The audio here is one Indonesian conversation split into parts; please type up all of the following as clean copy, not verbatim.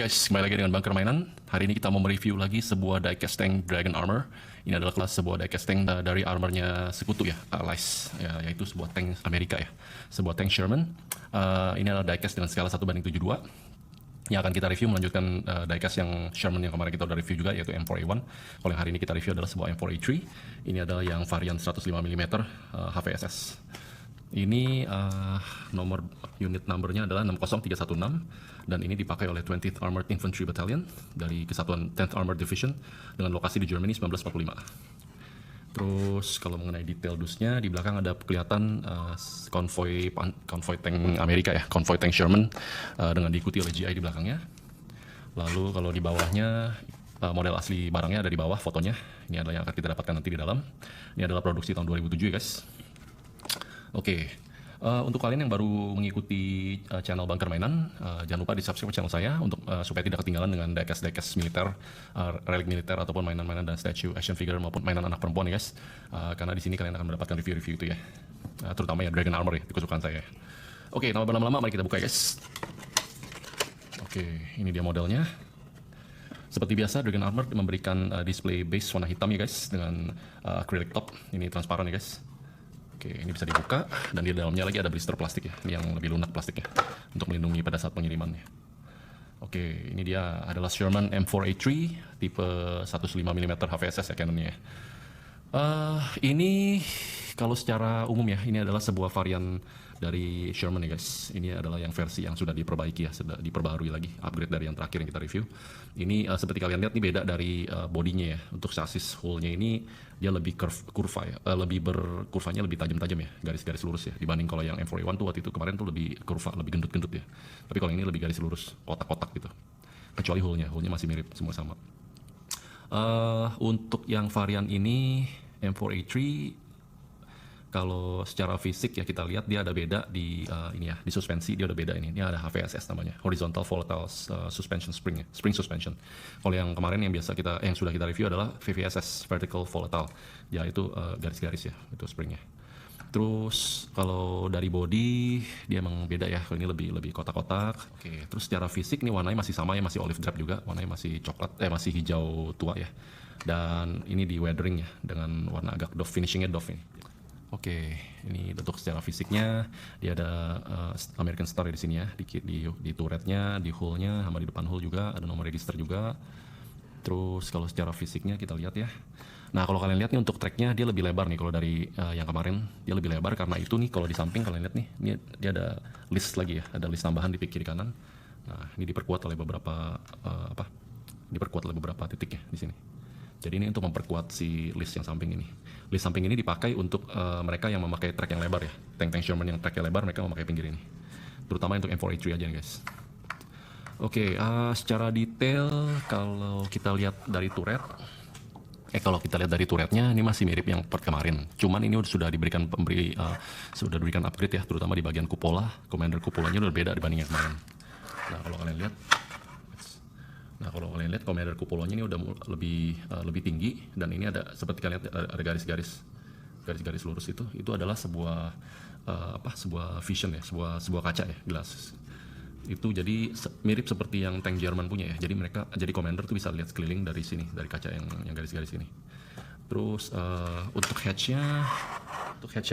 guys, kembali lagi dengan Bunker Mainan. Hari ini kita mau mereview lagi sebuah diecast tank Dragon Armor. Ini adalah kelas sebuah diecast tank dari armornya sekutu ya, Allies, ya, yaitu sebuah tank Amerika ya, sebuah tank Sherman. Ini adalah diecast dengan skala 1:72. Yang akan kita review melanjutkan diecast yang Sherman yang kemarin kita udah review juga, yaitu M4A1. Kalau yang hari ini kita review adalah sebuah M4A3. Ini adalah yang varian 105 mm HVSS. Ini nomor unit numbernya adalah 60316 dan ini dipakai oleh 20th Armored Infantry Battalion dari kesatuan 10th Armored Division dengan lokasi di Germany 1945. Terus kalau mengenai detail dusnya, di belakang ada kelihatan konvoy tank Amerika ya, konvoy tank Sherman dengan diikuti oleh GI di belakangnya. Lalu kalau di bawahnya model asli barangnya ada di bawah fotonya. Ini adalah yang akan kita dapatkan nanti di dalam. Ini adalah produksi tahun 2007 ya guys. Oke, untuk kalian yang baru mengikuti channel Bunker Mainan, jangan lupa di subscribe channel saya untuk supaya tidak ketinggalan dengan diecast militer, relik militer ataupun mainan-mainan dan statue, action figure maupun mainan anak perempuan ya guys. Karena di sini kalian akan mendapatkan review-review itu ya, terutama ya Dragon Armor ya, itu kesukaan saya. Oke, tanpa berlama-lama mari kita buka ya guys. Oke, ini dia modelnya. Seperti biasa, Dragon Armor memberikan display base warna hitam ya guys, dengan acrylic top. Ini transparan ya guys. Oke, ini bisa dibuka dan di dalamnya lagi ada blister plastik ya, ini yang lebih lunak plastiknya untuk melindungi pada saat pengirimannya. Oke, ini dia adalah Sherman M4A3 tipe 105 mm HVSS ya Canonnya. Ini kalau secara umum ya, ini adalah sebuah varian dari Sherman ya guys. Ini adalah yang versi yang sudah diperbaiki ya, sudah diperbarui lagi, upgrade dari yang terakhir yang kita review. Ini seperti kalian lihat, ini beda dari bodinya ya. Untuk chassis hullnya ini dia lebih kurva ya, kurvanya lebih tajam-tajam ya, garis-garis lurus ya. Dibanding kalau yang M4A1 tuh waktu itu kemarin tuh lebih kurva, lebih gendut-gendut ya. Tapi kalau ini lebih garis lurus, kotak-kotak gitu. Kecuali hullnya masih mirip, semua sama. Untuk yang varian ini M4A3, kalau secara fisik ya kita lihat dia ada beda di ini ya, di suspensi dia udah beda ini. Ini ada HVSS namanya, horizontal volatile suspension spring ya, spring suspension. Kalau yang kemarin yang biasa yang sudah kita review adalah VVSS, vertical volatile. Ya itu garis-garis ya, itu springnya. Terus kalau dari body dia emang beda ya, ini lebih kotak-kotak. Oke, terus secara fisik nih warnanya masih sama ya, masih olive drab juga, warnanya masih coklat, masih hijau tua ya. Dan ini di weathering ya, dengan warna agak doff, finishingnya doff ini. Oke, ini bentuk secara fisiknya dia ada American Star di sini ya, di turretnya, di hullnya, sama di depan hull juga ada nomor register juga. Terus kalau secara fisiknya kita lihat ya. Nah kalau kalian lihat nih untuk tracknya dia lebih lebar nih, kalau dari yang kemarin dia lebih lebar karena itu nih. Kalau di samping kalian lihat nih, ini dia ada list lagi ya, ada list tambahan di kiri kanan. Nah ini diperkuat oleh beberapa titik ya di sini. Jadi ini untuk memperkuat si list yang samping ini. List samping ini dipakai untuk mereka yang memakai track yang lebar ya. Tank-tank Sherman yang tracknya lebar mereka memakai pinggir ini. Terutama untuk M4A3 aja nih guys. Oke, secara detail kalau kita lihat dari turret, turretnya ini masih mirip yang part kemarin. Cuman ini sudah diberikan upgrade ya, terutama di bagian kupola. Commander kupolanya udah beda dibanding yang kemarin. Nah kalau kalian lihat commander kupolanya ini udah lebih tinggi, dan ini ada seperti kalian lihat ada garis-garis lurus itu adalah sebuah vision ya, sebuah kaca ya, glass. Itu jadi mirip seperti yang tank Jerman punya ya. Jadi commander tuh bisa lihat sekeliling dari sini, dari kaca yang garis-garis ini. Terus untuk hatchnya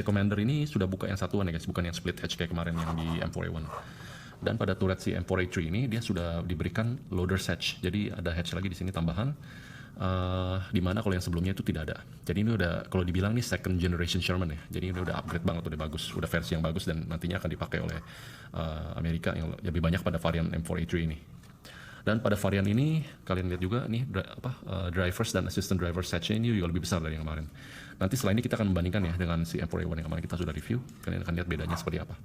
commander ini sudah buka yang satuan ya guys, bukan yang split hatch kayak kemarin yang di M4A1. Dan pada turret si M4A3 ini dia sudah diberikan loader's hatch. Jadi ada hatch lagi di sini tambahan, di mana kalau yang sebelumnya itu tidak ada. Jadi ini udah, kalau dibilang nih second generation Sherman ya. Jadi ini udah upgrade banget, udah bagus, udah versi yang bagus dan nantinya akan dipakai oleh Amerika yang lebih banyak pada varian M4A3 ini. Dan pada varian ini kalian lihat juga nih drivers dan assistant drivers hatch-nya ini juga lebih besar dari yang kemarin. Nanti setelah ini kita akan membandingkan ya dengan si M4A1 yang kemarin kita sudah review. Kalian akan lihat bedanya seperti apa.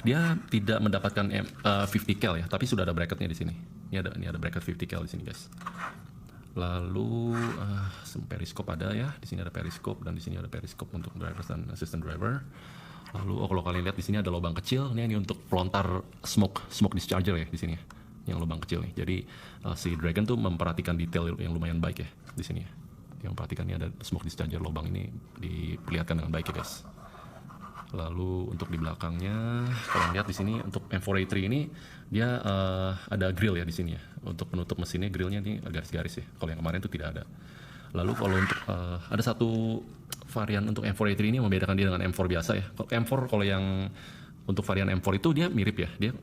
Dia tidak mendapatkan 50 cal ya, tapi sudah ada bracketnya di sini. Ini ada bracket 50 cal di sini guys. Lalu periscope ada ya, di sini ada periscope dan di sini ada periscope untuk drivers dan assistant driver. Lalu kalau kalian lihat di sini ada lubang kecil, ini untuk pelontar smoke discharger ya di sini ya, yang lubang kecil nih. Jadi si Dragon tuh memperhatikan detail yang lumayan baik ya di sini ya. Yang perhatikan ini ada smoke discharger, lubang ini diperlihatkan dengan baik ya guys. Lalu untuk di belakangnya, kalau lihat di sini untuk M4A3 ini dia ada grill ya di sini ya. Untuk penutup mesinnya grillnya ini garis-garis ya. Kalau yang kemarin itu tidak ada. Lalu kalau untuk ada satu varian untuk M4A3 ini membedakan dia dengan M4 biasa ya. Kalau M4 kalau yang untuk varian M4 itu dia mirip ya. Dia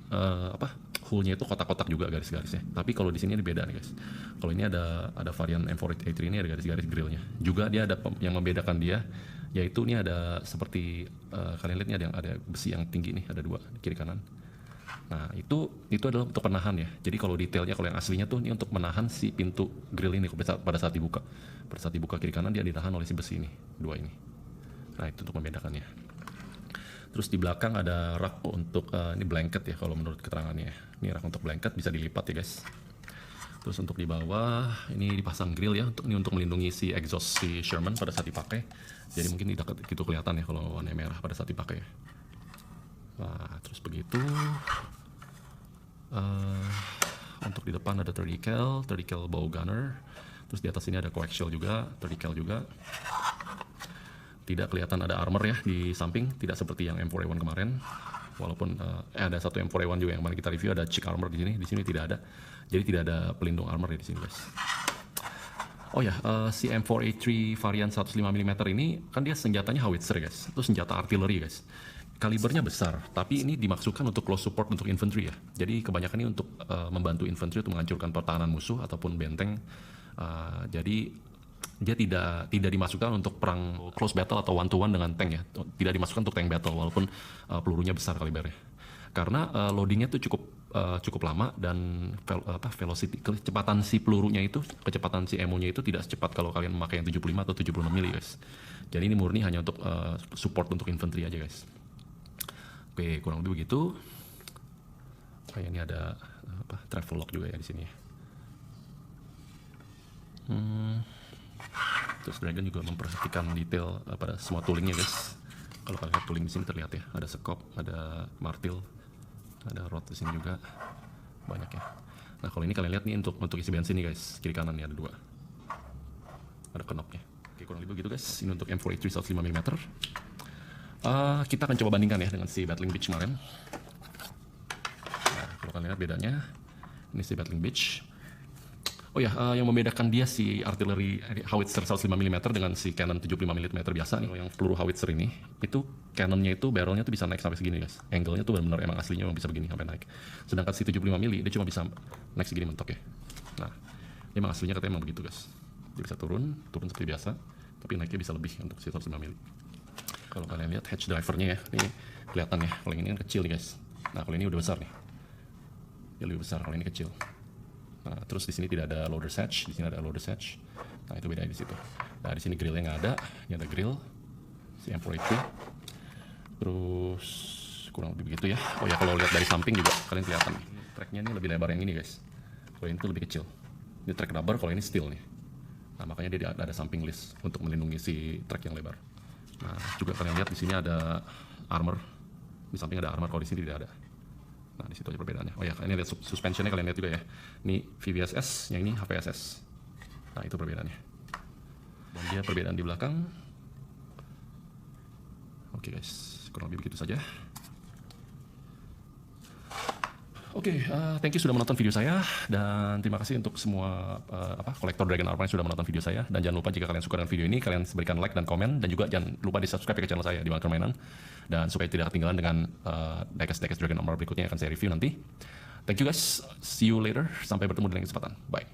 hullnya itu kotak-kotak juga garis-garisnya. Tapi kalau di sini ini beda nih guys. Kalau ini ada varian M4A3 ini ada garis-garis grillnya. Juga dia ada yang membedakan dia, yaitu ini ada seperti kalian lihat ini ada besi yang tinggi nih, ada dua kiri kanan. Nah itu adalah untuk penahan ya. Jadi kalau detailnya kalau yang aslinya tuh ini untuk menahan si pintu grill ini pada saat dibuka. Pada saat dibuka kiri kanan dia ditahan oleh si besi ini, dua ini. Nah itu untuk membedakannya. Terus di belakang ada rak untuk ini blanket ya kalau menurut keterangannya. Ini rak untuk blanket bisa dilipat ya guys. Terus untuk di bawah ini dipasang grill ya, ini untuk melindungi si exhaust si Sherman pada saat dipakai. Jadi mungkin tidak gitu kelihatan ya kalau warna merah pada saat dipakai. Nah terus begitu. Untuk di depan ada 30 cal bow gunner. Terus di atas ini ada coaxial juga, 30 cal juga. Tidak kelihatan ada armor ya di samping, tidak seperti yang M4A1 kemarin. Walaupun ada satu M4A1 juga yang kemarin kita review, ada cheek armor di sini tidak ada. Jadi tidak ada pelindung armor ya di sini guys. Oh ya, si M4A3 varian 105 mm ini kan dia senjatanya howitzer guys. Itu senjata artileri guys. Kalibernya besar, tapi ini dimaksudkan untuk close support untuk infantry ya. Jadi kebanyakan ini untuk membantu infantry untuk menghancurkan pertahanan musuh ataupun benteng. Jadi dia tidak dimasukkan untuk perang close battle atau one to one dengan tank ya. Tidak dimasukkan untuk tank battle walaupun pelurunya besar kalibernya. Karena loadingnya tuh cukup lama dan velocity kecepatan si pelurunya itu, kecepatan si ammo-nya itu tidak secepat kalau kalian memakai yang 75 atau 76 mili guys. Jadi ini murni hanya untuk support untuk infantry aja guys. Oke, kurang lebih begitu. Kayak ini ada travel log juga ya di sini. Terus Dragon juga memperhatikan detail pada semua toolingnya guys. Kalau kalian lihat tooling di sini terlihat ya, ada sekop, ada martil, ada rod di sini juga banyak ya. Nah kalau ini kalian lihat nih untuk isi bensin nih guys, kiri kanan nih ada dua, ada knopnya. Oke kurang lebih begitu guys. Ini untuk M4A3 105 mm. Kita akan coba bandingkan ya dengan si Battling Beach kemarin. Nah, kalau kalian lihat bedanya, ini si Battling Beach. Oh ya, yang membedakan dia si artileri howitzer 105 mm dengan si cannon 75 mm biasa nih, yang peluru howitzer ini, itu cannonnya itu barrelnya tuh bisa naik sampai segini guys. Angle-nya tuh benar-benar emang aslinya memang bisa begini sampai naik. Sedangkan si 75 mm dia cuma bisa naik segini mentok ya. Nah, emang aslinya katanya emang begitu guys. Dia bisa turun seperti biasa, tapi naiknya bisa lebih untuk si 105 mm. Kalau kalian lihat hatch drivernya ya, ini kelihatan ya. Kalau ini kan kecil nih guys. Nah kalau ini udah besar nih. Dia lebih besar kalau ini kecil. Nah terus di sini tidak ada loader hatch, di sini ada loader hatch. Nah itu bedanya di situ. Nah di sini grillnya nggak ada, ini ada grill si M4A3. Terus kurang lebih begitu ya. Oh ya kalau lihat dari samping juga kalian kelihatan nih. Tracknya ini lebih lebar yang ini guys. Kalau ini tuh lebih kecil. Ini track rubber, kalau ini steel nih. Nah makanya dia ada samping list untuk melindungi si track yang lebar. Nah, juga kalian lihat di sini ada armor. Di samping ada armor, kalau di sini tidak ada. Nah, di situ aja perbedaannya. Oh ya, ini lihat suspensionnya kalian lihat juga ya. Ini VVSS, yang ini HPSS. Nah, itu perbedaannya. Dan dia perbedaan di belakang. Oke guys, kurang lebih begitu saja. Oke, thank you sudah menonton video saya, dan terima kasih untuk semua kolektor Dragon Armor yang sudah menonton video saya. Dan jangan lupa jika kalian suka dengan video ini, kalian berikan like dan komen, dan juga jangan lupa di subscribe ke channel saya di Bunker Mainan, dan supaya tidak ketinggalan dengan diecast Dragon Armor berikutnya yang akan saya review nanti. Thank you guys, see you later, sampai bertemu di lain kesempatan, bye.